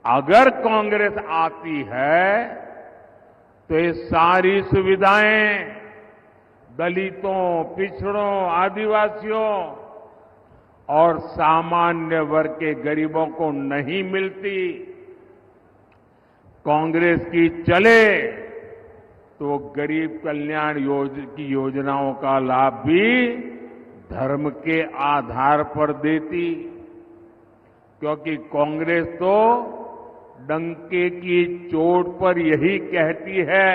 अगर कांग्रेस आती है तो ये सारी सुविधाएं दलितों, पिछड़ों, आदिवासियों और सामान्य वर्ग के गरीबों को नहीं मिलती। कांग्रेस की चले तो गरीब कल्याण की योजनाओं का लाभ भी धर्म के आधार पर देती, क्योंकि कांग्रेस तो डंके की चोट पर यही कहती है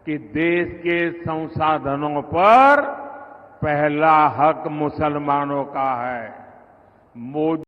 कि देश के संसाधनों पर पहला हक मुसलमानों का है। मोदी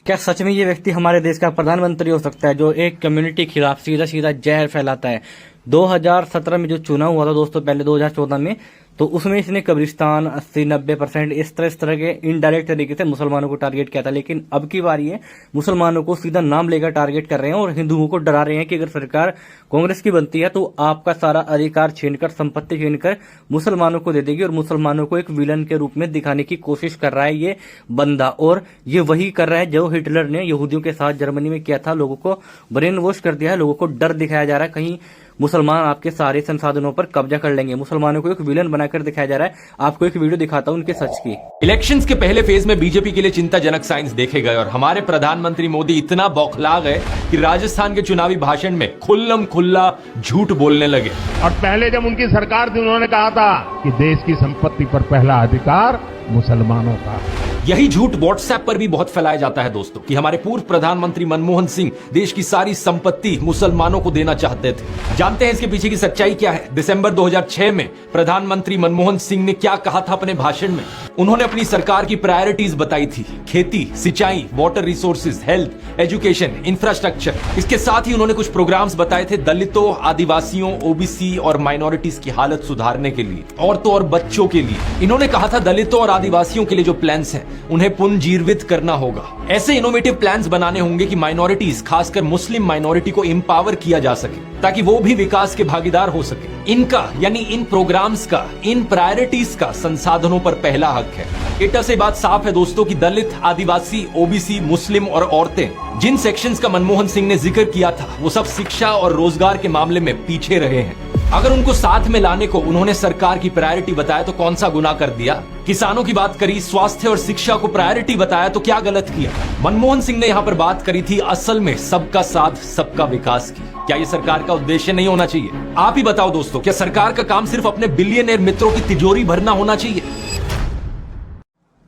क्या सच में ये व्यक्ति हमारे देश का प्रधानमंत्री हो सकता है, जो एक कम्युनिटी के खिलाफ सीधा सीधा जहर फैलाता है? 2017 में जो चुनाव हुआ था दोस्तों, पहले 2014 में, तो उसमें इसने कब्रिस्तान 80-90% इस तरह के इनडायरेक्ट तरीके से मुसलमानों को टारगेट किया था। लेकिन अब की बार ये मुसलमानों को सीधा नाम लेकर टारगेट कर रहे हैं और हिंदुओं को डरा रहे हैं कि अगर सरकार कांग्रेस की बनती है तो आपका सारा अधिकार छीनकर, संपत्ति छीनकर मुसलमानों को दे देगी और मुसलमानों को एक विलन के रूप में दिखाने की कोशिश कर रहा है ये बंदा। और ये वही कर रहा है जो हिटलर ने यहूदियों के साथ जर्मनी में किया था। लोगों को ब्रेन वॉश कर दिया है, लोगों को डर दिखाया जा रहा है कहीं मुसलमान आपके सारे संसाधनों पर कब्जा कर लेंगे। मुसलमानों को एक विलन बनाकर दिखाया जा रहा है। आपको एक वीडियो दिखाता हूं उनके सच की। इलेक्शंस के पहले फेज में बीजेपी के लिए चिंताजनक साइंस देखे गए और हमारे प्रधानमंत्री मोदी इतना बौखला गए कि राजस्थान के चुनावी भाषण में खुल्लम खुल्ला झूठ बोलने लगे। और पहले जब उनकी सरकार थी उन्होंने कहा था कि देश की संपत्ति पर पहला अधिकार मुसलमानों का। यही झूठ व्हाट्सएप पर भी बहुत फैलाया जाता है दोस्तों, कि हमारे पूर्व प्रधानमंत्री मनमोहन सिंह देश की सारी संपत्ति मुसलमानों को देना चाहते थे। जानते हैं इसके पीछे की सच्चाई क्या है? दिसंबर 2006 में प्रधानमंत्री मनमोहन सिंह ने क्या कहा था अपने भाषण में? उन्होंने अपनी सरकार की प्रायोरिटीज बताई थी, खेती, सिंचाई, water resources, health, education, infrastructure. इसके साथ ही उन्होंने कुछ प्रोग्राम्स बताए थे दलितों, आदिवासियों, ओबीसी और माइनॉरिटीज की हालत सुधारने के लिए, औरतों और बच्चों के लिए। इन्होंने कहा था दलितों और आदिवासियों के लिए जो प्लान्स हैं उन्हें पुनर्जीवित करना होगा। ऐसे इनोवेटिव प्लान्स बनाने होंगे कि माइनॉरिटीज, खासकर मुस्लिम माइनॉरिटी को एम्पावर किया जा सके, ताकि वो भी विकास के भागीदार हो सके। इनका यानी इन प्रोग्राम्स का, इन प्रायोरिटीज का संसाधनों पर पहला हक है। एटा से बात साफ है दोस्तों कि दलित, आदिवासी, ओबीसी, मुस्लिम और औरतें, जिन सेक्शंस का मनमोहन सिंह ने जिक्र किया था, वो सब शिक्षा और रोजगार के मामले में पीछे रहे हैं। अगर उनको साथ में लाने को उन्होंने सरकार की प्रायोरिटी बताया तो कौन सा गुनाह कर दिया? किसानों की बात करी, स्वास्थ्य और शिक्षा को प्रायोरिटी बताया तो क्या गलत किया? मनमोहन सिंह ने यहाँ पर बात करी थी असल में सबका साथ, सबका विकास की। क्या ये सरकार का उद्देश्य नहीं होना चाहिए? आप ही बताओ दोस्तों, क्या सरकार का काम सिर्फ अपने बिलियनर मित्रों की तिजोरी भरना होना चाहिए?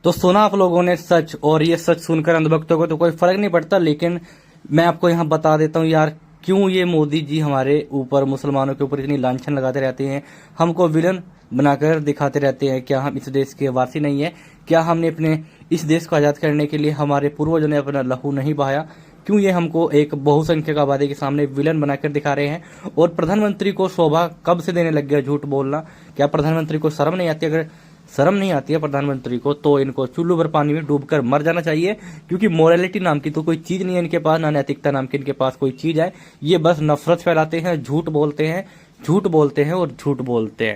तो सुना आप लोगों ने सच, और ये सच सुनकर अंधभक्तों को तो कोई फर्क नहीं पड़ता। लेकिन मैं आपको यहाँ बता देता हूँ यार, क्यों ये मोदी जी हमारे ऊपर, मुसलमानों के ऊपर इतनी लांछन लगाते रहते हैं, हमको विलन बनाकर दिखाते रहते हैं। क्या हम इस देश के वासी नहीं है? क्या हमने अपने इस देश को आज़ाद करने के लिए हमारे पूर्वजों ने अपना लहू नहीं बहाया? क्यों ये हमको एक बहुसंख्यक आबादी के सामने विलन बनाकर दिखा रहे हैं? और प्रधानमंत्री को शोभा कब से देने लग गया झूठ बोलना? क्या प्रधानमंत्री को शर्म नहीं आती? अगर शर्म नहीं आती है प्रधानमंत्री को तो इनको चुल्लू भर पानी में डूबकर मर जाना चाहिए, क्योंकि मोरालिटी नाम की तो कोई चीज नहीं है इनके पास, ना नैतिकता नाम की इनके पास कोई चीज है। ये बस नफरत फैलाते हैं, झूठ बोलते हैं, झूठ बोलते हैं और झूठ बोलते हैं।